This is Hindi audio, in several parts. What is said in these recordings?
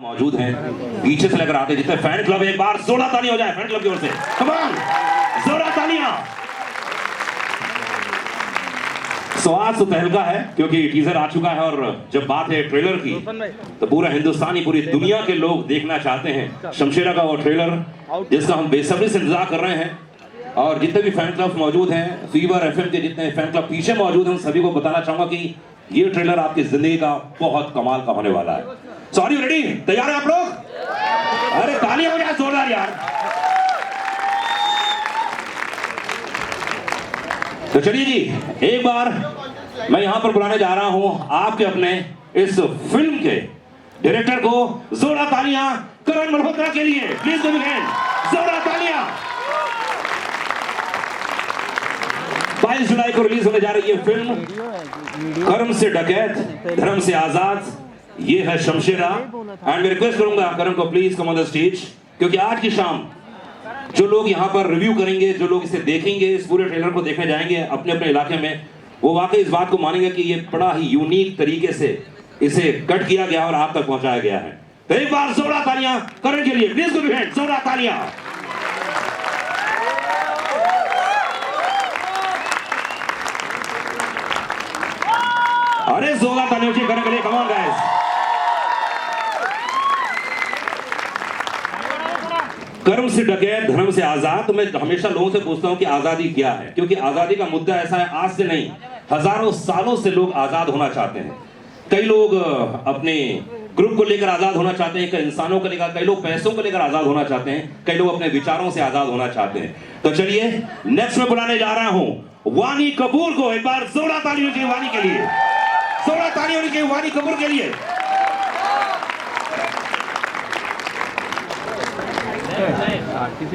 मौजूद हैं, पीछे से लेकर आते जितने फैन क्लब, एक बार जोरदार ताली हो जाए फैन क्लब की ओर से। कम ऑन, जोरदार तालियां। स्वाद तो तहलका है क्योंकि टीजर आ चुका है, और जब बात है ट्रेलर की तो पूरा हिंदुस्तानी, पूरी दुनिया के लोग देखना चाहते हैं शमशेरा का वो ट्रेलर, जिसका हम बेसब्री से इंतजार कर रहे हैं। और जितने भी फैन क्लब मौजूद हैं, फीवर एफएम के जितने फैन क्लब पीछे मौजूद हैं, उन सभी को बताना चाहूंगा कि ये ट्रेलर आपकी जिंदगी का बहुत कमाल का होने वाला है। सॉरी रेडी, तैयार है आप लोग? अरे तालियां हो जाए जोरदार यार। तो चलिए जी, एक बार मैं यहां पर बुलाने जा रहा हूं आपके अपने इस फिल्म के डायरेक्टर को। जोरदार तालियां करण मल्होत्रा के लिए, प्लीज गिव हैंड, जोरदार तालियां। 22 जुलाई को रिलीज होने जा रही है फिल्म कर्म से डकैत धर्म से आजाद, ये है शमशेरा। एंड मैं रिक्वेस्ट करूंगा करण को please come on the stage, क्योंकि आज की शाम जो लोग यहाँ पर रिव्यू करेंगे, जो लोग इसे देखेंगे, इस पूरे ट्रेलर को देखने जाएंगे अपने अपने इलाके में, वो वाकई इस बात को मानेंगे कि ये बड़ा ही यूनिक तरीके से इसे कट किया गया और आप तक पहुंचाया गया है। तो एक बार जोरदार तालियां करण के लिए, प्लीज गिव हैंड, जोरदार तालियां। अरे जोरदार तालियां करण के लिए, कम ऑन गाइस। कर्म से डकैत धर्म से आजाद। तो मैं हमेशा लोगों से पूछता हूं कि आजादी क्या है, क्योंकि आजादी का मुद्दा ऐसा है, आज से नहीं हजारों सालों से लोग आजाद होना चाहते हैं। कई लोग अपने ग्रुप को लेकर आजाद होना चाहते हैं, कई इंसानों को लेकर, कई लोग पैसों को लेकर आजाद होना चाहते हैं, कई लोग अपने विचारों से आजाद होना चाहते हैं। तो चलिए नेक्स्ट में बुलाने जा रहा हूं वानी कपूर को। एक बार जोरदार ताली होनी चाहिए वानी के लिए, जोरदार ताली होनी चाहिए वानी कपूर के लिए।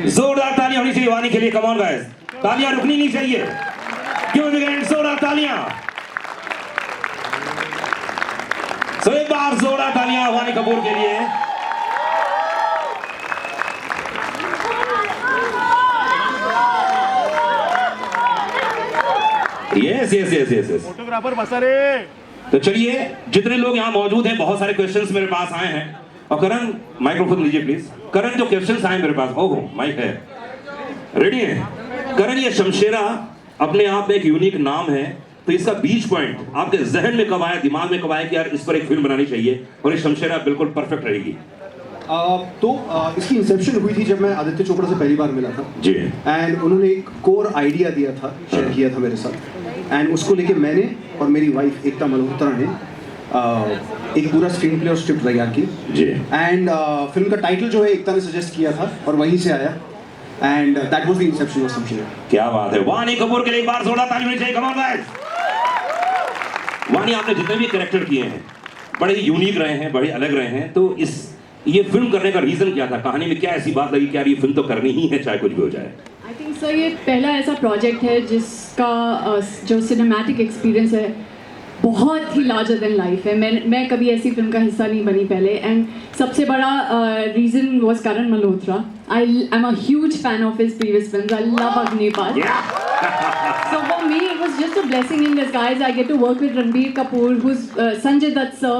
जोरदार तालियां होनी चाहिए वानी के लिए, कम ऑन गाइस, तालियां रुकनी नहीं चाहिए। क्यों जोरदार तालियां। सो एक बार जोरदार तालियां वानी कपूर के लिए। Yes yes yes yes yes, photographer बसा रे। तो चलिए जितने लोग यहाँ मौजूद हैं, बहुत सारे क्वेश्चंस मेरे पास आए हैं, और करण माइक्रोफोन लीजिए प्लीज। करण जो क्वेश्चंस आए मेरे पास, ओहो माइक है, रेडी है करण? ये शमशेरा अपने आप में एक यूनिक नाम है, तो इसका बीच पॉइंट आपके जहन में कब आया, दिमाग में कब आया कि यार इस पर एक फिल्म बनानी चाहिए और ये शमशेरा बिल्कुल परफेक्ट रहेगी? इसकी इंसेप्शन हुई थी जब मैं आदित्य चोपड़ा से पहली बार मिला था जी, एंड उन्होंने एक कोर आइडिया दिया था, शेयर किया था मेरे साथ, एंड उसको लेके मैंने और मेरी वाइफ एकता मल्होत्रा ने एक पूरा स्क्रीन प्ले और स्क्रिप्ट तैयार की जी। एंड फिल्म का टाइटल जो है एकता ने सजेस्ट किया था और वहीं से आया, and that was the Inception of Shamshera. क्या बात है, वानी कपूर के लिए एक बार जोरदार ताली होनी चाहिए, कम ऑन गाइस। वानी, आपने जितने भी कैरेक्टर किए हैं बड़े यूनिक रहे हैं, बड़े अलग रहे हैं, तो इस ये फिल्म करने का रीजन क्या था? कहानी में क्या ऐसी बात लगी कि यार ये फिल्म तो करनी ही है चाहे कुछ भी हो जाए? आई थिंक सर ये पहला ऐसा प्रोजेक्ट है जिसका जो सिनेमैटिक एक्सपीरियंस है बहुत ही लार्जर देन लाइफ है। मैं कभी ऐसी फिल्म का हिस्सा नहीं बनी पहले, एंड सबसे बड़ा reason was Karan Malhotra. I am a huge fan of his previous films. I love Agneepath. So for me it was just a blessing in disguise. I get to work with Ranbir Kapoor, who's Sanjay Dutt sir,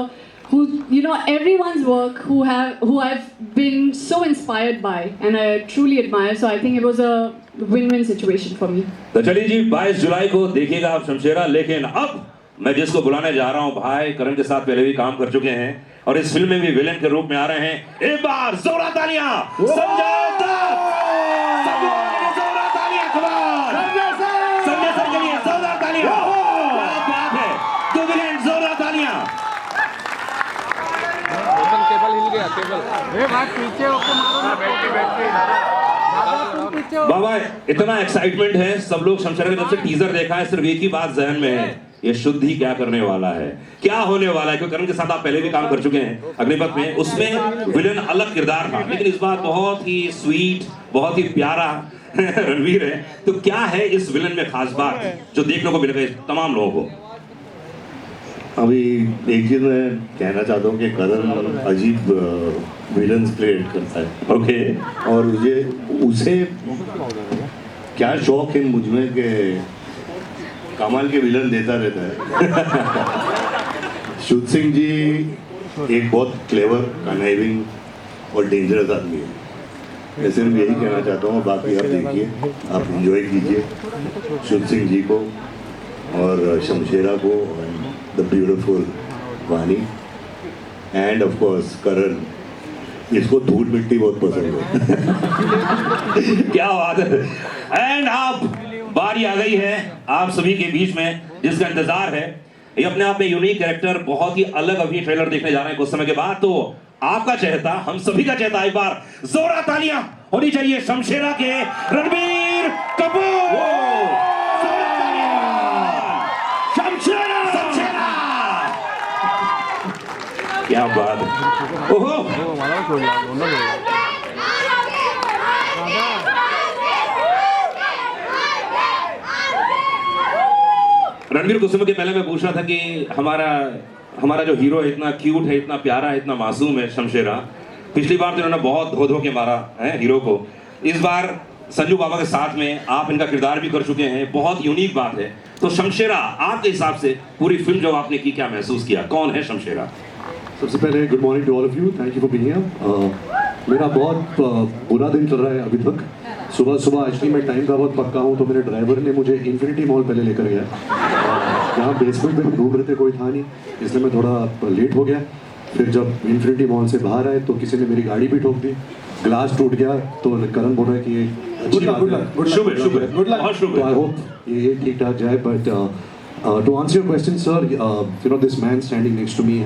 who, you know, everyone's work who I've been so inspired by and I truly admire. So I think it was a win-win situation for me. तो चलिए जी, 22 जुलाई को देखिएगा आप शमशेरा। लेकिन अब मैं जिसको बुलाने जा रहा हूं, भाई करण के साथ पहले भी काम कर चुके हैं और इस फिल्म में भी विलेन के रूप में आ रहे हैं। एक बार जोरदार तालियां संजय दत्त। जोरदार तालियां, कमाल संजय सर के लिए, जोरदार तालियां। क्या बात है, दो विलेन, जोरदार तालियां। केबल हिल गया, केबल। ए भाई पीछे होके मारो ना, बैठ के दादा तुम पीछे हो। बाबा इतना एक्साइटमेंट है, सब लोग शमशेरा की तरफ से टीजर देखा है, सिर्फ एक ही बात जहन में है, ये शुद्धि क्या करने वाला है, क्या होने वाला है? क्योंकि करण के साथ आप पहले भी काम कर चुके हैं अग्निपथ में, उसमें विलेन अलग किरदार था, लेकिन इस बार बहुत ही स्वीट, बहुत ही प्यारा रणवीर है। तो क्या है इस विलेन में खास बात जो देखने को मिलेगा तमाम लोगों को? अभी एक चीज मैं कहना चाहता हूँ कि करण अजीब विलन्स प्ले करता है। ओके। और मुझे उसे क्या शौक है मुझमें कि कमाल के विलन देता रहता है। शुद्ध सिंह जी एक बहुत क्लेवर, कनाइविंग और डेंजरस आदमी है। मैं सिर्फ यही कहना चाहता हूँ, बाकी आप देखिए, आप इंजॉय कीजिए शुभ सिंह जी को और शमशेरा को और द ब्यूटीफुल वानी एंड ऑफ कोर्स करण। इसको धूल मिट्टी बहुत पसंद है। क्या बात है। एंड आप, बारी आ गई है आप सभी के बीच में जिसका इंतजार है। ये अपने आप में यूनिक कैरेक्टर, बहुत ही अलग अभी ट्रेलर देखने जा रहे हैं कुछ समय के बाद। तो आपका चहेता, हम सभी का चहेता, एक बार जोरदार तालियां होनी चाहिए शमशेरा के रणबीर कपूर। शमशेरा, शमशेरा, क्या बात है। ओहो, मला सोडला दोनों सोडला रणबीर, कुछ समय के पहले मैं पूछ रहा था कि हमारा जो हीरो है इतना क्यूट है, इतना प्यारा है, इतना मासूम है शमशेरा। पिछली बार तो इन्होंने बहुत धो धो के मारा है हीरो को। इस बार संजू बाबा के साथ में आप इनका किरदार भी कर चुके हैं, बहुत यूनिक बात है। तो शमशेरा, आपके हिसाब से पूरी फिल्म जो आपने की, क्या महसूस किया, कौन है शमशेरा? सबसे पहले good morning to all of you, thank you for being here. मेरा बहुत बुरा दिन चल रहा है अभी तक। सुबह एक्चुअली मैं टाइम का बहुत पक्का हूँ, तो मेरे ड्राइवर ने मुझे इन्फिनिटी मॉल पहले लेकर गया। यहाँ बेसमेंट में ढूंढ रहे थे, कोई था नहीं, इसलिए मैं थोड़ा लेट हो गया। फिर जब इन्फिनिटी मॉल से बाहर आए तो किसी ने मेरी गाड़ी भी ठोक दी, ग्लास टूट गया। तो करण बोल रहा है कि ये अच्छी बात है, शुभ है, शुभ है, बहुत शुभ तो आई है। होप ये ठीक ठाक जाए। But to answer your question sir, you know this man standing next to me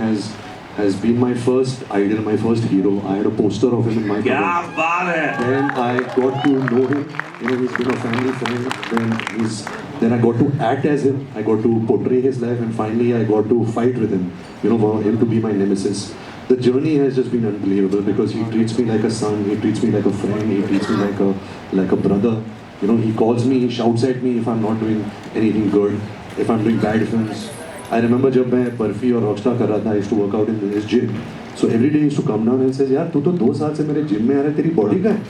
has been my first idol, my first hero. I had a poster of him in my क्या cupboard. बात है। Then I got to know him. You know, he's been a family friend. Then I got to act as him. I got to portray his life, and finally I got to fight with him. You know, for him to be my nemesis. The journey has just been unbelievable because he treats me like a son. He treats me like a friend. He treats me like a brother. You know, he calls me. He shouts at me if I'm not doing anything good. If I'm doing bad films. I remember जब मैं बर्फी और रॉकस्टार कर रहा था, I used to work out in this gym. So every day he used to come down and says, यार तू तो 2 साल से मेरे जिम में आ रहा है, तेरी बॉडी का है।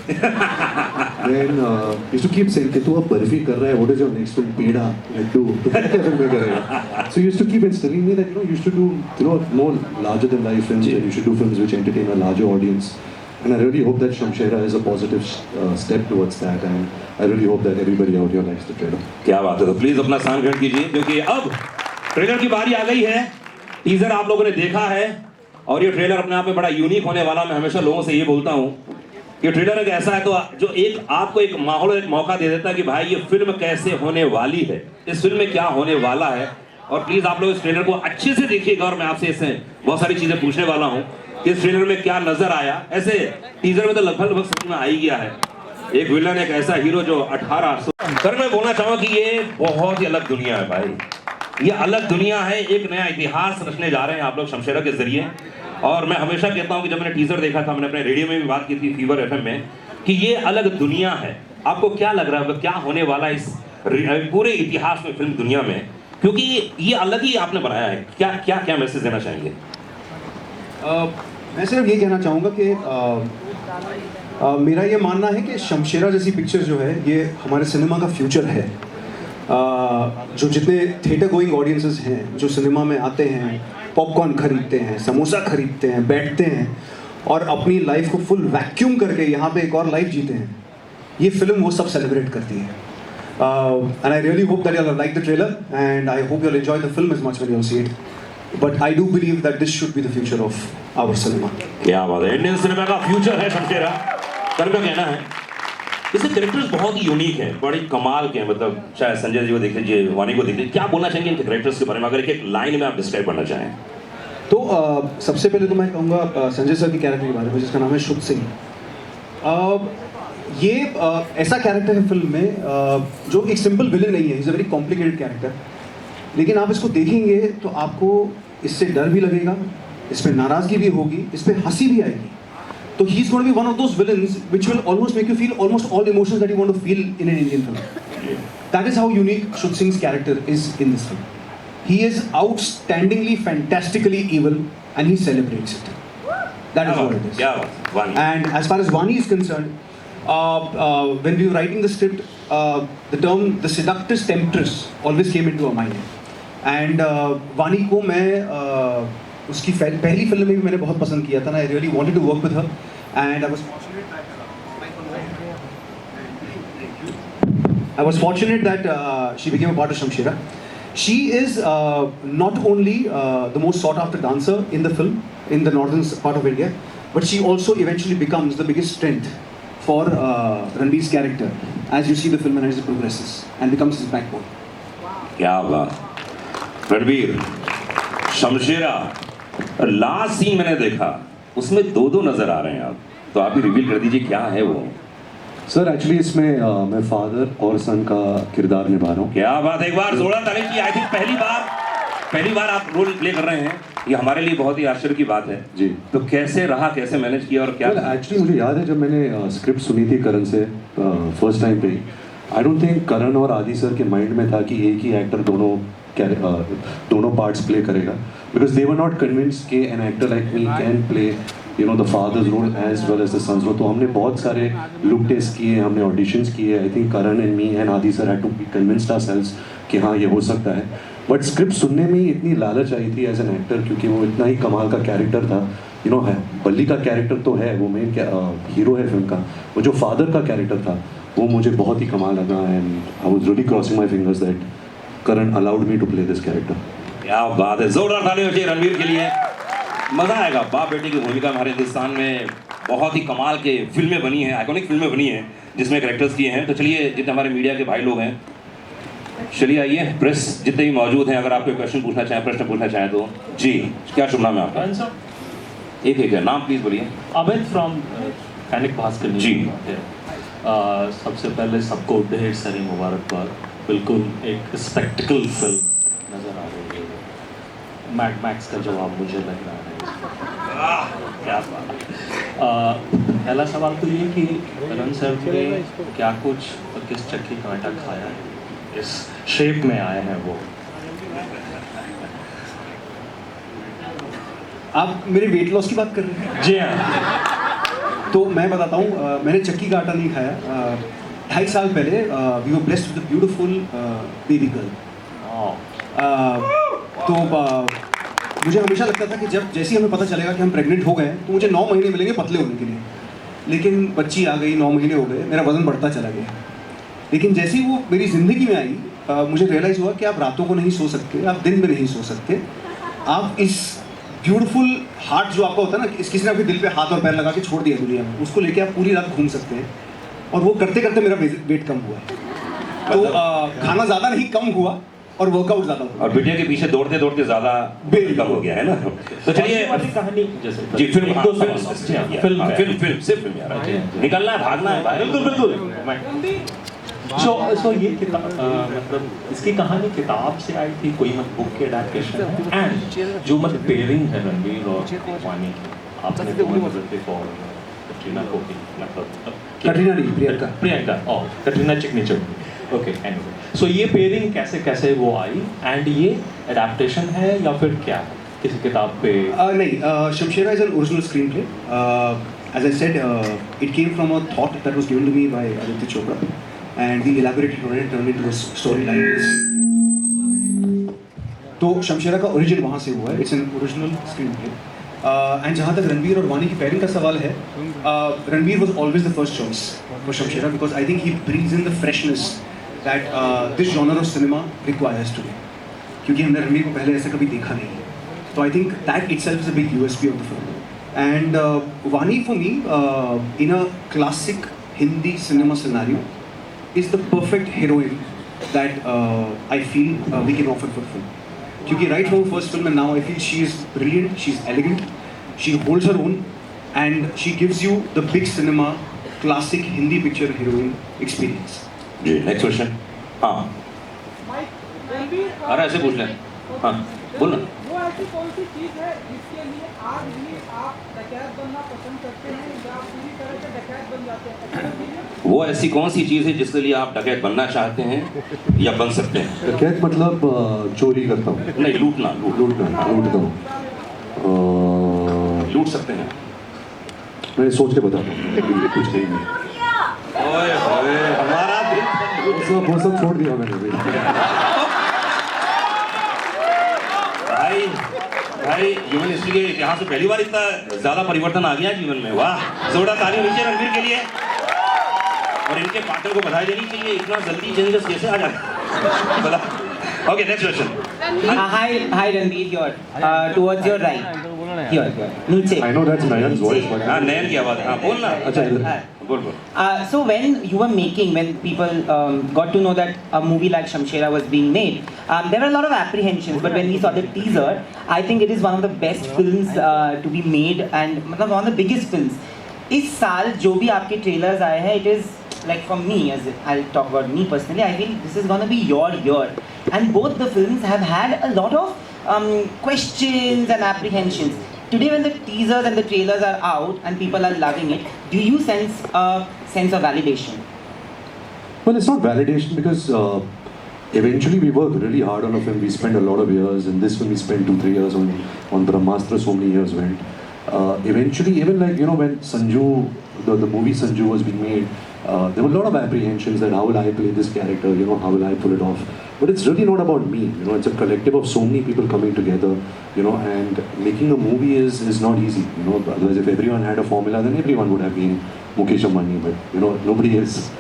Then he used to keep saying कि तू अब बर्फी कर रहा है, what is your next film? पेड़ा, लड्डू, तो क्या फिल्म में करेगा? So he used to keep instilling me that you should do more larger than life films, and you should do films which entertain a larger audience. And I really hope that Shamshera is a positive step towards that, and I really hope that everybody out here likes the trailer. क्या बात है। तो प्लीज अपना स्थान ग्रहण कीजिए, क्योंकि अब ट्रेलर की बारी आ गई है। टीजर आप लोगों ने देखा है और ये ट्रेलर अपने आप में बड़ा यूनिक होने वाला। मैं हमेशा लोगों से ये बोलता हूँ कि ट्रेलर एक ऐसा है तो जो एक आपको एक माहौल, एक मौका दे देता है कि भाई ये फिल्म कैसे होने वाली है, इस फिल्म में क्या होने वाला है। और प्लीज आप लोग इस ट्रेलर को अच्छे से देखिएगा। और मैं आपसे इससे बहुत सारी चीजें पूछने वाला हूँ कि इस ट्रेलर में क्या नजर आया। ऐसे टीजर में तो लगभग समझ में आ ही गया है, एक विलन, एक ऐसा हीरो जो 18। सर मैं बोलना चाहूँगा कि ये बहुत ही अलग दुनिया है भाई, ये अलग दुनिया है। एक नया इतिहास रचने जा रहे हैं आप लोग शमशेरा के जरिए। और मैं हमेशा कहता हूं कि जब मैंने टीजर देखा था, मैंने अपने रेडियो में भी बात की थी फीवर एफएम में, कि ये अलग दुनिया है। आपको क्या लग रहा है क्या होने वाला है इस पूरे इतिहास में, फिल्म दुनिया में, क्योंकि ये अलग ही आपने बनाया है। क्या क्या क्या मैसेज देना चाहेंगे? मैं सिर्फ ये कहना चाहूँगा कि मेरा ये मानना है कि शमशेरा जैसी पिक्चर जो है ये हमारे सिनेमा का फ्यूचर है। जो जितने थिएटर गोइंग ऑडियंसेस हैं, जो सिनेमा में आते हैं, पॉपकॉर्न खरीदते हैं, समोसा खरीदते हैं, बैठते हैं और अपनी लाइफ को फुल वैक्यूम करके यहाँ पे एक और लाइफ जीते हैं, ये फिल्म वो सब सेलिब्रेट करती है। And I really hope that you like the trailer and I hope you enjoy the film as much when you see it. But I do believe that this should be the future of our cinema. क्या बात है, इंडियन सिनेमा का फ्यूचर है शमशेरा। सर का कहना है इसके कैरेक्टर्स बहुत ही यूनिक हैं, बड़ी कमाल के हैं। मतलब शायद संजय जी को देख लीजिए, वानी को देख लीजिए, क्या बोलना चाहेंगे इनके कैरेक्टर्स के बारे में, अगर एक लाइन में आप डिस्क्राइब करना चाहें? तो सबसे पहले तो मैं कहूँगा संजय सर के कैरेक्टर के बारे में, जिसका नाम है शुभ सिंह। ये ऐसा कैरेक्टर है फिल्म में जो एक सिंपल विलन नहीं है, is a very complicated character. लेकिन आप इसको देखेंगे तो आपको इससे डर भी लगेगा, इस पर नाराज़गी भी होगी, इस पर हंसी भी आएगी। So he's going to be one of those villains which will almost make you feel almost all emotions that you want to feel in an Indian film. That is how unique Shubh Singh's character is in this film. He is outstandingly, fantastically evil, and he celebrates it. That is what it is. Yeah, and as far as Vani is concerned, when we were writing the script, the term "the seductress temptress" always came into our mind. And Vani को मैं उसकी पहली फिल्म में भी मैंने बहुत पसंद किया था ना, I really wanted to work with her and I was fortunate that she became a part of Shamshera. She is not only the most sought after dancer in the film, in the northern part of India, but she also eventually becomes the biggest strength for Ranveer's character as you see the film and as it progresses and becomes his backbone. क्या बात, रणवीर, शमशेरा, लास्ट सीन मैंने देखा, उसमें दो नजर आ रहे हैं आप, तो आप ही रिवील कर दीजिए क्या है वो। सर एक्चुअली इसमें मैं फादर और सन का किरदार निभा रहा हूँ। क्या बात, एक बार जोड़ा ताली की। आई थिंक पहली बार आप रोल प्ले कर रहे हैं, ये हमारे लिए बहुत ही आश्चर्य की बात है जी। तो कैसे रहा, कैसे मैनेज किया और क्या? एक्चुअली मुझे याद है जब मैंने स्क्रिप्ट सुनी थी करण से फर्स्ट टाइम पे, आई डोंट थिंक करण और आदि सर के माइंड में था कि एक ही एक्टर दोनों पार्ट्स प्ले करेगा, because they were not convinced कि an actor like me can play the father's role as well as the son's role. तो हमने बहुत सारे लुक टेस्ट किए, हमने ऑडिशंस किए। I think Karan and me and Adi sir had to be convinced ourselves कि हाँ ये हो सकता है। बट स्क्रिप्ट सुनने में ही इतनी लालच आई थी एज एन एक्टर, क्योंकि वो इतना ही कमाल का कैरेक्टर था। है बल्ली का कैरेक्टर तो है, वो मेन हीरो है फिल्म का, वो जो फादर का कैरेक्टर था वो मुझे बहुत ही कमाल लगा and I was really crossing my fingers that Karan allowed me to play this character. क्या बात है, जोरदार ताली हो चाहिए रणवीर के लिए। मजा आएगा। बाप बेटे की भूमिका हमारे हिंदुस्तान में बहुत ही कमाल के फिल्में बनी हैं, आइकॉनिक फिल्में बनी हैं जिसमें कैरेक्टर्स किए हैं। तो चलिए, जितने हमारे मीडिया के भाई लोग हैं, चलिए आइए, प्रेस जितने भी मौजूद हैं, अगर आप कोई क्वेश्चन पूछना चाहें, प्रश्न पूछना चाहें तो जी। क्या शुभ नाम है आपका? एक है, नाम प्लीज बोलिए। अमित फ्रॉम दैनिक भास्कर जी। सबसे पहले सबको ढेर सारी मुबारकबाद। बिल्कुल एक स्पेक्टिकल फिल्म नज़र आ रही है, मैड मैक्स का जवाब मुझे लग रहा है। क्या बात है। पहला सवाल तो ये कि करण सर ने क्या कुछ और किस चक्की का आटा खाया है, इस शेप में आए हैं वो? आप मेरे वेट लॉस की बात कर रहे हैं? जी हाँ। तो मैं बताता हूँ, मैंने चक्की का आटा नहीं खाया। 2.5 साल पहले we were blessed with a beautiful baby girl. तो मुझे हमेशा लगता था कि जैसे ही हमें पता चलेगा कि हम प्रेग्नेंट हो गए तो मुझे 9 महीने मिलेंगे पतले होने के लिए, लेकिन बच्ची आ गई, 9 महीने हो गए, मेरा वज़न बढ़ता चला गया। लेकिन जैसे ही वो मेरी ज़िंदगी में आई, मुझे रियलाइज़ हुआ कि आप रातों को नहीं सो सकते, आप दिन में नहीं सो सकते। आप इस ब्यूटीफुल हार्ट जो आपका होता है ना, किसी ने आपके दिल पे हाथ और पैर लगा के छोड़ दिया दुनिया में, उसको लेके आप पूरी रात घूम सकते हैं। और वो करते करते मेरा वेट कम हुआ। तो खाना ज़्यादा नहीं, कम हुआ, और वर्कआउट ज़्यादा हुआ। और बिटिया के पीछे दौड़ते दौड़ते ज़्यादा वेट कम हो गया है ना। तो चलिए कहानी जैसे जी, फिल्म सिर्फ फिल्म यार, निकलना है, भागना है भाई। बिल्कुल। सो ये किताब मतलब इसकी कहानी किताब से आई थी, कोई बुक के एडेप्टेशन है? एंड जो पेयरिंग है रणवीर और वानी, आपने कटरीना को भी मतलब कटरीना नहीं, प्रियंका और कटरीना चिकनी। ओके, एनीवे, सो ये पेयरिंग कैसे वो आई, एंड ये एडेप्टेशन है या फिर क्या है किसी किताब पे? नहीं, Shamshera is an original screen play. As I said, it came from a thought that was given to me by Aditya Chopra, and we elaborated on it, turned into a storyline. तो शमशेरा का ओरिजिन वहाँ से हुआ है, it's an original screen play. And जहाँ तक रणवीर और वानी की पेयरिंग का सवाल है, Ranveer was always the first choice for Shamshera, because I think he brings in the freshness that this genre of cinema requires today, क्योंकि हमने रणवीर को पहले ऐसे कभी देखा नहीं है। तो I think that itself is a big USP of the film. And Vani for me, in a classic Hindi cinema scenario, is the perfect heroine that I feel we can offer for the film. Because right from first film and now I feel she is brilliant, she is elegant, she holds her own, and she gives you the big cinema, classic Hindi picture heroine experience. Ji, next question. हाँ, अरे ऐसे पूछ लें। हाँ, बोल ना। वो ऐसी कौन सी चीज है जिसके लिए आज भी आप डकैत बनना पसंद करते हैं या पूरी तरह से डकैत बन जाते हैं? वो ऐसी कौन सी चीज़ है जिसके लिए आप डकैत बनना चाहते हैं या बन सकते हैं? डकैत मतलब चोरी करता हूँ? नहीं, लूटता हूँ। लूट सकते हैं? मैं सोच के बताता हूँ, कुछ नहीं। हमारा वो सब छोड़ दिया मैंने। भाई ह्यूमन हिस्ट्री के इतिहास में पहली बार इतना ज्यादा परिवर्तन आ गया जीवन में। वाह, जोरदार ताली नीचे रणवीर के लिए। और इनके पार्टनर को बधाई देनी चाहिए, इतना जल्दी चेंजेस कैसे आ जाते बता। Okay, next question. Hi Ranveer, here. Towards your right. Here. नीचे. I know that's Nayan's voice, but हाँ, नयन की आवाज। हाँ, बोल ना। अच्छा इधर। बोल बोल। So when you were making, when people got to know that a movie like Shamshera was being made, there were a lot of apprehensions. But when we saw the teaser, I think it is one of the best films to be made and मतलब one of the biggest films. इस साल जो भी आपके trailers आए हैं, it is like for me, as I'll talk about me personally, I feel this is gonna be your year. And both the films have had a lot of questions and apprehensions. Today when the teasers and the trailers are out and people are loving it, do you sense a sense of validation? Well, it's not validation because eventually we worked really hard on a film. We spent a lot of years. In this film, we spent 2-3 years on Brahmastra. So many years went. Eventually, even like when Sanju, the movie Sanju was being made, there were a lot of apprehensions that how will I play this character? How will I pull it off? But it's really not about me. It's a collective of so many people coming together. And making a movie is not easy. Otherwise, if everyone had a formula, then everyone would have been Mukesh Ambani. But nobody is.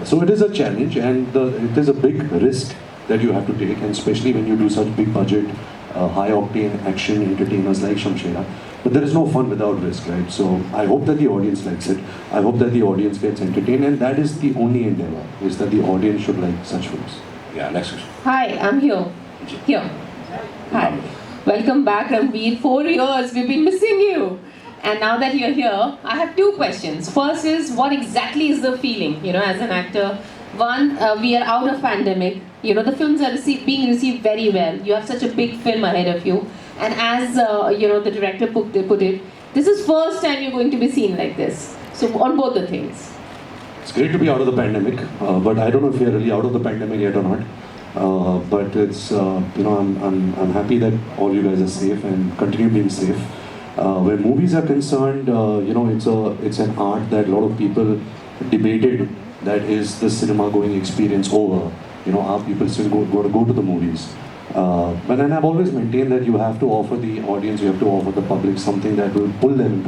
So it is a challenge, and it is a big risk that you have to take, and especially when you do such big budget, high octane action entertainers like Shamshera. But there is no fun without risk, right? So I hope that the audience likes it. I hope that the audience gets entertained, and that is the only endeavor, is that the audience should like such films. Yeah, next question. Hi, I'm here. Here. Hi. Welcome back, Ranveer. 4 years, we've been missing you. And now that you're here, I have 2 questions. First is, what exactly is the feeling, as an actor? One, we are out of pandemic. The films are being received very well. You have such a big film ahead of you. And as, the director put it, this is first time you're going to be seen like this. So on both the things. It's great to be out of the pandemic, but I don't know if we are really out of the pandemic yet or not. But it's, I'm happy that all you guys are safe and continue being safe. Where movies are concerned, it's an art that a lot of people debated that is the cinema going experience over. Are people still going to go to the movies? But then I've always maintained that you have to offer the audience, you have to offer the public something that will pull them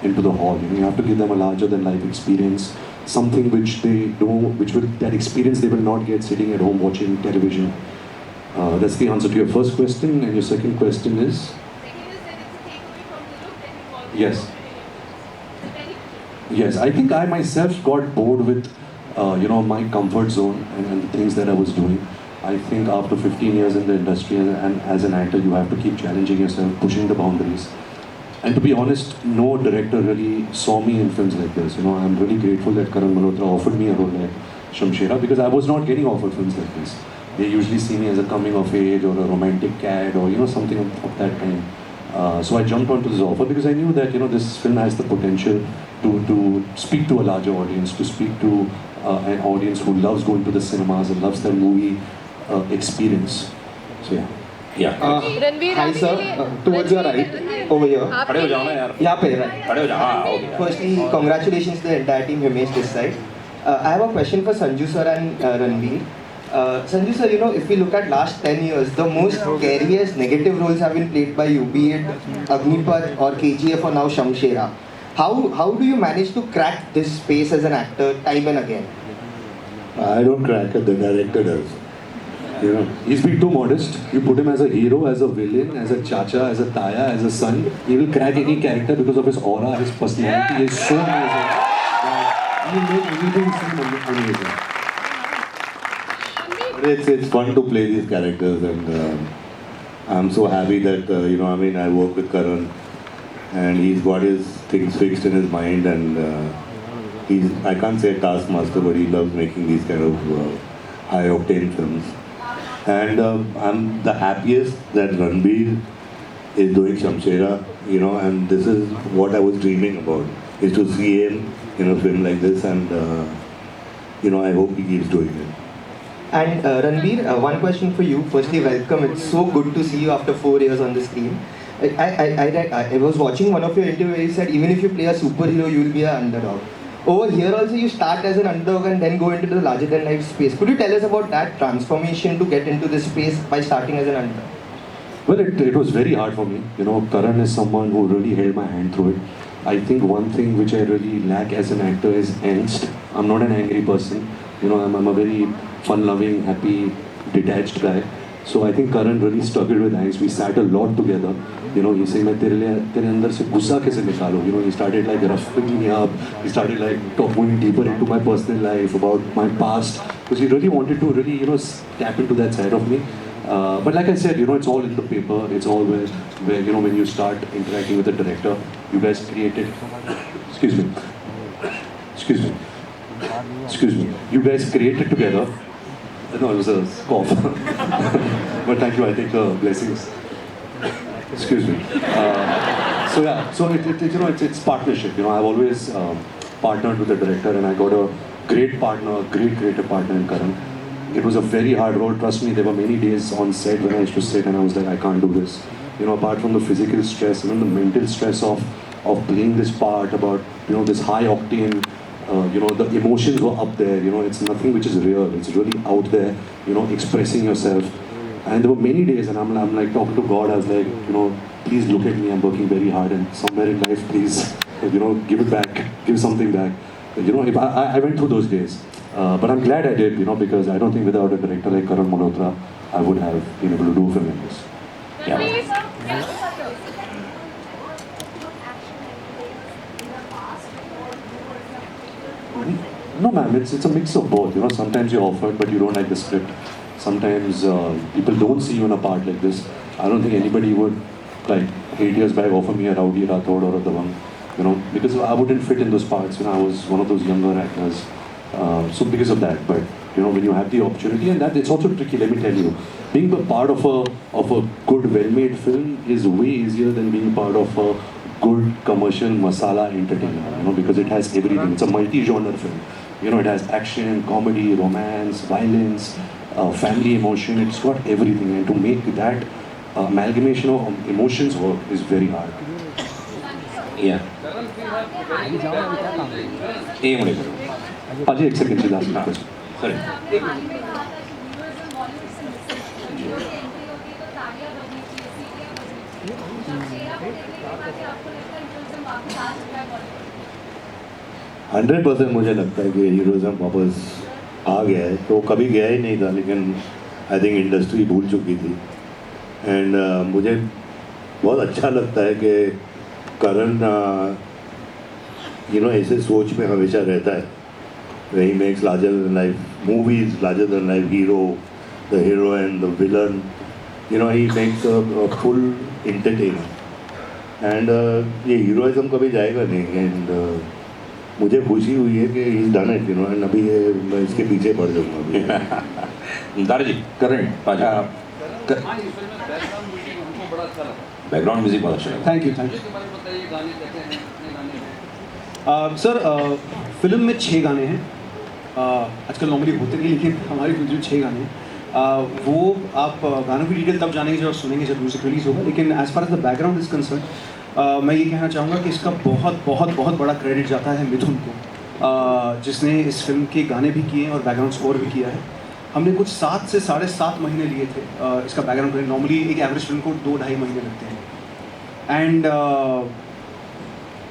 into the hall. You have to give them a larger than life experience, something which they don't, that experience they will not get sitting at home watching television. That's the answer to your first question, and your second question is. Yes. Yes, I think I myself got bored with, my comfort zone and the things that I was doing. I think after 15 years in the industry and as an actor, you have to keep challenging yourself, pushing the boundaries. And to be honest, no director really saw me in films like this. I'm really grateful that Karan Malhotra offered me a role like Shamshera, because I was not getting offered films like this. They usually see me as a coming of age or a romantic cad or something of that kind. So I jumped onto this offer because I knew that this film has the potential to speak to a larger audience, to speak to an audience who loves going to the cinemas and loves their movie experience. So yeah. Yeah. Hi sir, towards your right, over here. खड़े हो जाओ ना यार. यहाँ पे right. खड़े हो जाओ. हाँ, okay. Firstly, congratulations to the entire team, Himesh this side. I have a question for Sanju sir and Ranveer. Sanju sir, if we look at last 10 years, the most scariest negative roles have been played by you, be it Agnipath or KGF or now Shamshera. How do you manage to crack this space as an actor time and again? I don't crack it, the director does. He's been too modest. You put him as a hero, as a villain, as a chacha, as a taya, as a son. He will crack any character because of his aura, his personality. He is so amazing that he will make everything seem amazing. It's fun to play these characters, and I'm so happy that I work with Karan, and he's got his things fixed in his mind, and I can't say taskmaster, but he loves making these kind of high octane films. And I'm the happiest that Ranveer is doing Shamshera, and this is what I was dreaming about, is to see him in a film like this, and I hope he keeps doing it. And Ranveer, one question for you. Firstly, welcome. It's so good to see you after 4 years on the screen. I was watching one of your interviews where you said even if you play a superhero, you will be an underdog. Over here also you start as an underdog and then go into the larger than life space. Could you tell us about that transformation to get into this space by starting as an underdog? Well, it was very hard for me. You know, Karan is someone who really held my hand through it. I think one thing which I really lack as an actor is angst. I'm not an angry person. You know, I'm a very fun-loving, happy, detached guy. So I think Karan really struggled with angst. We sat a lot together. You know, he said, "मैं तेरे अंदर से गुस्सा कैसे निकालूं?" You know, he started like roughing me up. He started like going deeper into my personal life, about my past, because he really wanted to really, you know, tap into that side of me. But like I said, you know, it's all in the paper. It's all where you know, when you start interacting with the director, you guys created. Excuse me. Excuse me. Excuse me. You guys created together. No, it was a cough. But thank you. I take blessings. Excuse me. So yeah. So you know, it's partnership. You know, I've always partnered with the director, and I got a great partner, great creative partner in Karan. It was a very hard role. Trust me, there were many days on set when I used to sit and I was like, I can't do this. You know, apart from the physical stress, even the mental stress of playing this part, about, you know, this high octane, you know, the emotions were up there. You know, it's nothing which is real. It's really out there, you know, expressing yourself. And there were many days, and I'm like talking to God. I was like, you know, please look at me. I'm working very hard, and somewhere in life, please, you know, give it back, give something back. You know, if I went through those days. But I'm glad I did, you know, because I don't think without a director like Karan Malhotra, I would have been able to do film like this. Yeah. No, ma'am, it's a mix of both. You know, sometimes you're offered, but you don't like the script. Sometimes people don't see you in a part like this. I don't think anybody would, like 8 years back, offer me a Rowdy Rathod or a Dabang, you know, because I wouldn't fit in those parts. You know, I was one of those younger actors. So because of that, but you know, when you have the opportunity, and that it's also tricky. Let me tell you, being a part of a good, well-made film is way easier than being part of a good commercial masala entertainer. You know, because it has everything. It's a multi-genre film. You know, it has action, comedy, romance, violence, family emotion. It's got everything, and to make that amalgamation of emotions work is very hard. Yeah. Ajay, एक सेकंड से लास्ट क्वेश्चन. Sorry. हंड्रेड 100% मुझे लगता है कि हीरोइज्म वापस आ गया है. तो कभी गया ही नहीं था, लेकिन आई थिंक इंडस्ट्री भूल चुकी थी. एंड मुझे बहुत अच्छा लगता है कि करण यू नो ऐसे सोच में हमेशा रहता है. He makes larger than life movies, larger than life hero, the heroine, the villain. You know, he makes a full entertainer. And ये heroism कभी जाएगा नहीं. And मुझे खुशी हुई है कि he's done it. You know, and अभी मैं इसके पीछे पड़ जाऊँगा अभी. दारजी, करण, बैकग्राउंड म्यूजिक बहुत अच्छा लगा. Thank you. सर, फिल्म में 6 गाने हैं. आजकल नॉर्मली होते नहीं, लेकिन हमारी फिल्म में 6 गाने हैं. वो आप गानों की डिटेल तब जानेंगे जब सुनेंगे, जब म्यूजिक रिलीज़ होगा. लेकिन as far as the background is concern, मैं ये कहना चाहूँगा कि इसका बहुत बहुत बहुत बड़ा क्रेडिट जाता है मिथुन को, जिसने इस फिल्म के गाने भी किए हैं और बैकग्राउंड स्कोर भी किया है. हमने कुछ 7 से 7.5 महीने लिए थे इसका बैकग्राउंड करने. नॉर्मली एक एवरेज फिल्म को 2-2.5 महीने लगते हैं. And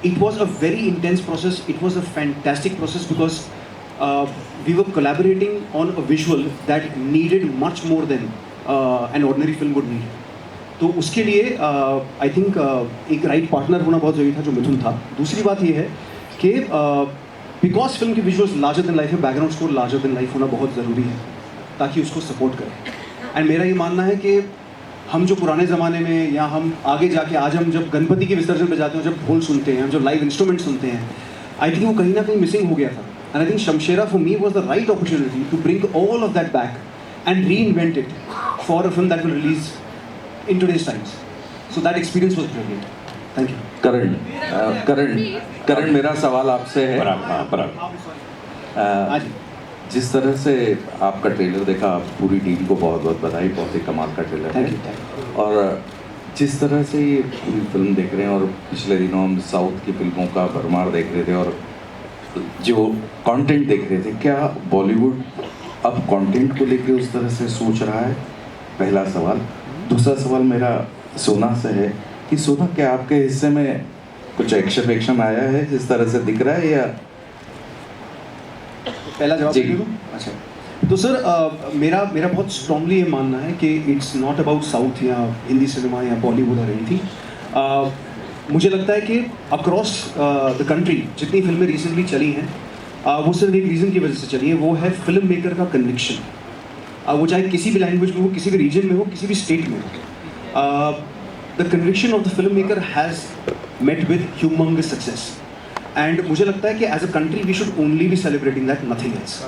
it was a very intense process. It was a fantastic process because we were collaborating on a visual that needed much more than an ordinary film would need. तो उसके लिए I think एक राइट पार्टनर होना बहुत ज़रूरी था, जो मिथुन था. दूसरी बात ये है कि बिकॉज फिल्म की विजुअल्स लार्जर देन लाइफ है, background score larger than life होना बहुत ज़रूरी है ताकि उसको सपोर्ट करें. एंड मेरा ये मानना है कि हम जो पुराने ज़माने में या हम आगे जाके आज हम जब गणपति के विसर्जन पे जाते हैं, जब ढोल सुनते हैं, हम जो लाइव इंस्ट्रूमेंट सुनते हैं, आई थिंक वो कहीं ना कहीं मिसिंग हो गया था. And I think Shamshera for me was the right opportunity to bring all of that back and reinvent it for a film that will release in today's times. So that experience was brilliant. Thank you. Karan, मेरा सवाल आपसे है. जिस तरह से आपका ट्रेलर देखा, पूरी टीम को बहुत बहुत बधाई. बहुत ही कमाल का ट्रेलर है. और जिस तरह से ये पूरी फिल्म देख रहे हैं, और पिछले दिनों हम साउथ की फिल्मों का भरमार देख रहे थे और जो कंटेंट देख रहे थे, क्या बॉलीवुड अब कंटेंट को लेके उस तरह से सोच रहा है? पहला सवाल. दूसरा सवाल मेरा सोना से है कि सोना, क्या आपके हिस्से में कुछ एक्शन आया है जिस तरह से दिख रहा है, या पहला जवाब जी। दे दूं? अच्छा, तो सर मेरा बहुत स्ट्रांगली ये मानना है कि इट्स नॉट अबाउट साउथ या हिंदी सिनेमा या बॉलीवुड और एनीथिंग। मुझे लगता है कि अक्रॉस द कंट्री जितनी फिल्में रिसेंटली चली हैं वो सिर्फ एक रीज़न की वजह से चली है, वो है फिल्म मेकर का कन्विक्शन। वो चाहे किसी भी लैंग्वेज में हो, किसी भी रीजन में हो, किसी भी स्टेट में हो। The conviction of the filmmaker has met with humongous success, and मुझे लगता है कि as a country we should only be celebrating that, nothing else.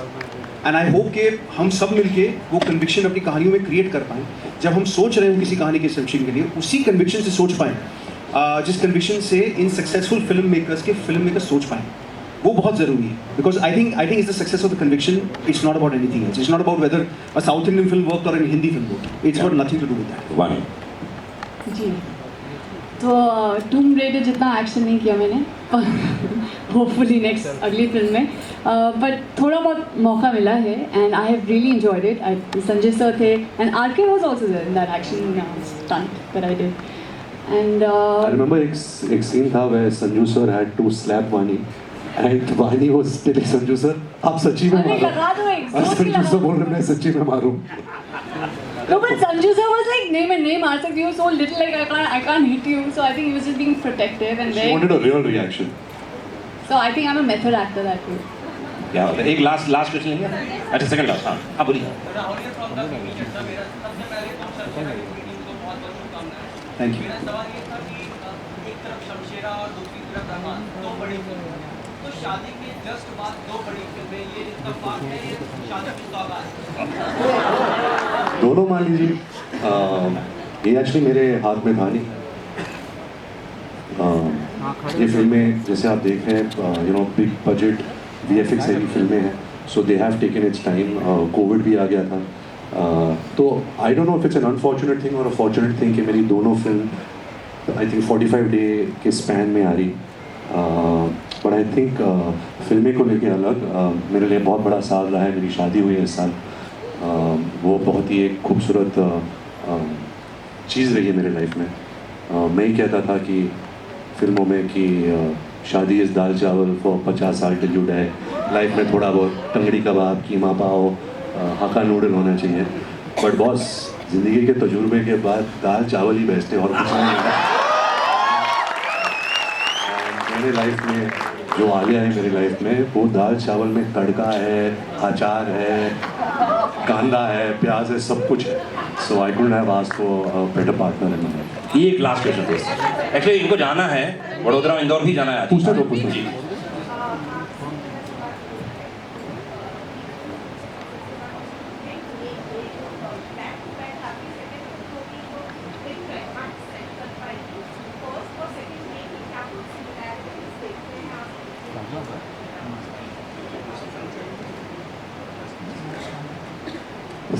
And I hope कि हम सब मिलके वो कन्विक्शन अपनी कहानियों में क्रिएट कर पाएँ। जब हम सोच रहे हो किसी कहानी के सजेशन के लिए, उसी कन्विक्शन से सोच पाएँ जिस कन्विक्शन से इन सक्सेसफुल फिल्म मेकर्स सोच पाएँ। वो बहुत ज़रूरी है, because I think is the success of the conviction. It's not about anything else, it's not about whether a South Indian film work और an Hindi film work, it's got nothing to do with that. वन जी, तो टूम रेडर जितना एक्शन नहीं किया मैंने, पर होपफुली नेक्स्ट अगली फिल्म में, बट थोड़ा बहुत मौका मिला है and I have really enjoyed it. Sanjay sir थे and RK was also there in that action stunt that I did. And I remember एक scene था where Sanju sir had to slap Vani, and Vani was telling Sanju sir, आप सच्ची में अरे मारो। लगा दो एक, और जोर से संजू लगा सर दो। बोल रहे मैं सच्ची में मारूं। No, but Sanju sir was like, नहीं मैं नहीं मार सकती हूँ, so little like I can't hit you, so I think he was just being protective and She very. wanted a real reaction. So I think I'm a method actor that way. क्या होता है? एक लास्ट क्वेश्चन लेंगे। अच्छा, सेकंड लास्ट। हाँ हाँ, बोलिए। Thank you. मेरा सवाल ये था कि एक तरफ शमशेरा और दूसरी तरफ रहमान, दो बड़ी फिल्में, तो शादी के जस्ट बाद दो बड़ी फिल्में, ये इत्तेफाक है, ये शादी की सौगात है। दोनों मान लीजिए, ये एक्चुअली मेरे हाथ में था नहीं। ये फिल्में जैसे आप देख रहे हैं, you know, big budget VFX heavy फिल्में हैं, so they have taken its time. COVID भी आ गया था, तो I don't know if it's an unfortunate thing और अ फॉर्चुनेट थिंग कि मेरी दोनों फिल्म आई थिंक 45 डे के स्पैन में आ रही। बट आई थिंक फिल्में को लेके अलग मेरे लिए बहुत बड़ा साल रहा है। मेरी शादी हुई है इस साल, वो बहुत ही एक खूबसूरत चीज़ रही है मेरे लाइफ में। मैं ही कहता था कि फिल्मों में कि शादी इज़ दाल चावल फॉर 50 साल टिल यू डाई। लाइफ में थोड़ा बहुत टंगड़ी कबाब, कीमा पाव, हाका नूडल होना चाहिए, बट बॉस ज़िंदगी के तजुर्बे के बाद दाल चावल ही बेस्ट है और कुछ नहीं है। मेरे लाइफ में जो आ गया है मेरी लाइफ में, वो दाल चावल में तड़का है, अचार है, कांदा है, प्याज है, सब कुछ है। So I couldn't have asked for a better partner in my life. ये एक लास्ट क्वेश्चन है। एक्चुअली इनको जाना है, वडोदरा और इंदौर भी जाना है। पूछना तो पूछना। जी।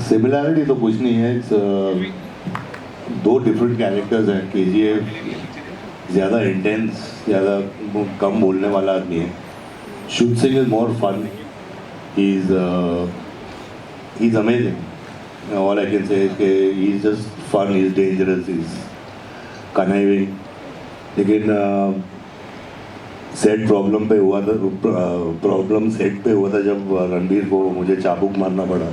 सिमिलैरिटी तो कुछ नहीं है। दो डिफरेंट कैरेक्टर्स हैं। KGF ज़्यादा इंटेंस, ज़्यादा कम बोलने वाला आदमी है। Shubh Singh is more fun, he is amazing. All I can say that he is just fun, he is dangerous, he is conniving. लेकिन सेट प्रॉब्लम पे हुआ था, प्रॉब्लम सेट पे हुआ था जब रणबीर को मुझे चाबुक मारना पड़ा,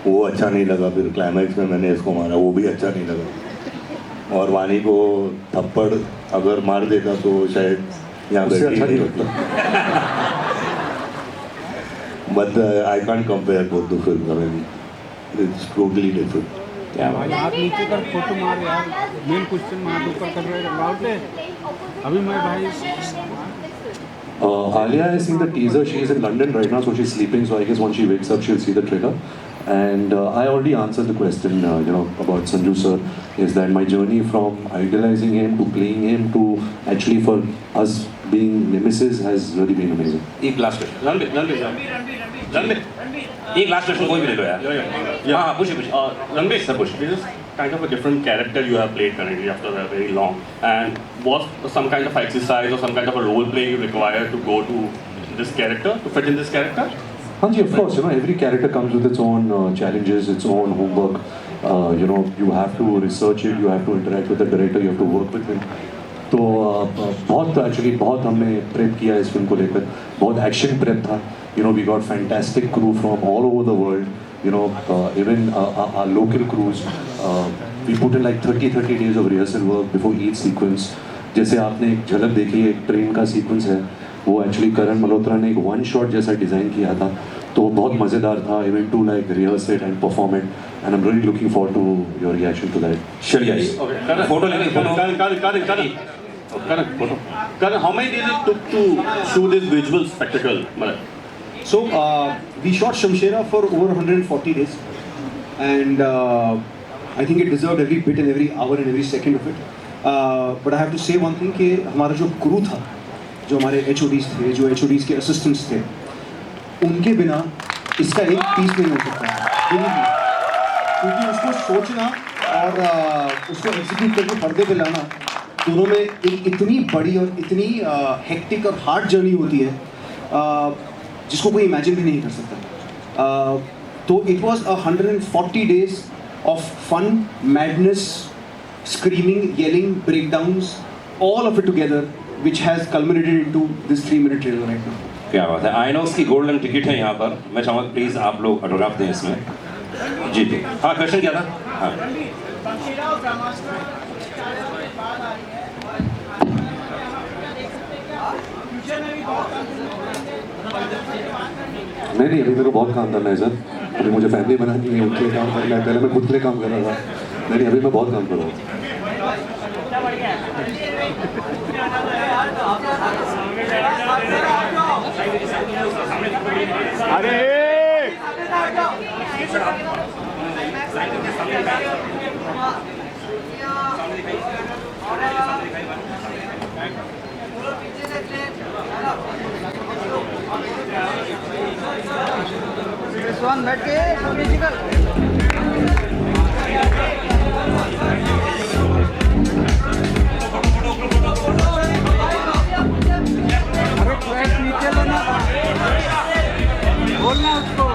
वो अच्छा नहीं लगा। फिर क्लाइमैक्स में मैंने इसको मारा, वो भी अच्छा नहीं लगा। और वानी को थप्पड़ अगर मार देता तो शायद यहाँ उससे बैठी अच्छा नहीं नहीं होती। But I can't compare both the film, I mean it's totally different. क्या बात है? हाथ नीचे कर, फोटो मार यार, मेन क्वेश्चन हाथ ऊपर कर रहे हैं। अभी मैं भाई Alia has seen the teaser. She is in London right now, so she's sleeping. So I guess once she wakes up, she'll see the trailer. And I already answered the question, you know, about Sanju sir. Is that my journey from idolizing him to playing him to actually for us being nemesis has really been amazing. एक लास्ट क्वेश्चन। रणबीर एक लास्ट क्वेश्चन कोई भी ले लो यार। हाँ पूछिए। रणबीर सर पूछिए। This is kind of a different character you have played currently after a very long. And was some kind of exercise or some kind of a role play you require to go to this character, to fit in this character? Hanji, of course, you know, every character comes with its own challenges, its own homework. you have to research it, you have to interact with the director, you have to work with him. तो बहुत हमने प्रेप किया इस फिल्म को लेकर, बहुत एक्शन प्रेप था. We got fantastic crew from all over the world. Even our local crews, we put in like 30 days of rehearsal work before each sequence. जैसे आपने एक झलक देखी, एक ट्रेन का सीक्वेंस है, वो एक्चुअली करण मल्होत्रा ने एक वन शॉट जैसा डिज़ाइन किया था, तो वो बहुत मज़ेदार था. Even to like rehearse it and perform it, and I am really looking forward to your reaction to that. चलिए आइए फोटो लेंगे. Karan, how many days it took to shoot this visual spectacle? So we shot Shamshera for over 140 days, and I think it deserved every bit and every hour and every second of it. But I have to say one thing कि हमारा जो crew था, जो हमारे HODs थे, जो HODs के assistants थे, उनके बिना इसका एक पीस नहीं हो सकता. क्योंकि उसको सोचना और उसको एग्जीक्यूट करके पर्दे पे लाना, दोनों में एक इतनी बड़ी और इतनी हेक्टिक और हार्ड जर्नी होती है जिसको कोई इमेजिन भी नहीं कर सकता. तो it was 140 days of fun, madness, screaming, yelling, breakdowns, all of it together, which has culminated into this 3-minute trailer right now. क्या बात है. आइनॉक्स की गोल्डन टिकट है यहाँ पर. मैं चाहूँगा प्लीज आप लोग ऑटोग्राफ दें इसमें. जी जी हाँ, क्वेश्चन क्या था? हाँ, नहीं, अभी मेरे को बहुत काम करना है सर. अभी मुझे फैमिली बनानी है, उनके लिए काम करना है. पहले मैं खुद के लिए काम कर रहा था. नहीं, अभी मैं बहुत काम कर रहा हूँ. बैठ के बोलना उसको.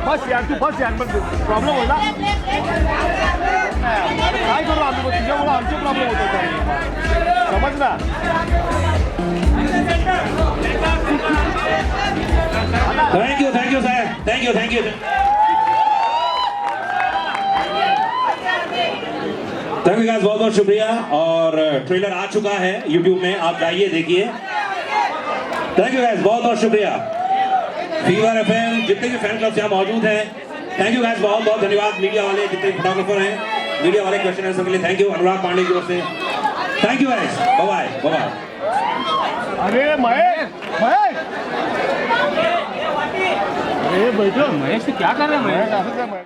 बस यार, तू बस यार, प्रॉब्लेम होला. अरे काय करू आम्ही, तुझ्यामुळे आमचे प्रॉब्लेम होत होते. समज ना. Thank you sir, thank you. Thank you guys, बहुत बहुत शुक्रिया. और ट्रेलर आ चुका है YouTube में, आप जाइए देखिए. थैंक यू गाइस, बहुत बहुत शुक्रिया. फीवर FM जितने भी फैन क्लब्स यहाँ मौजूद हैं, थैंक यू गाइस, बहुत बहुत धन्यवाद. मीडिया वाले जितने फोटोग्राफर हैं, मीडिया वाले क्वेश्चन आंसर के लिए थैंक यू अनुराग पांडे की ओर से। Thank you guys, bye bye bye. अरे महेश महेश अरे बैठो महेश क्या कर रहे हैं महेश?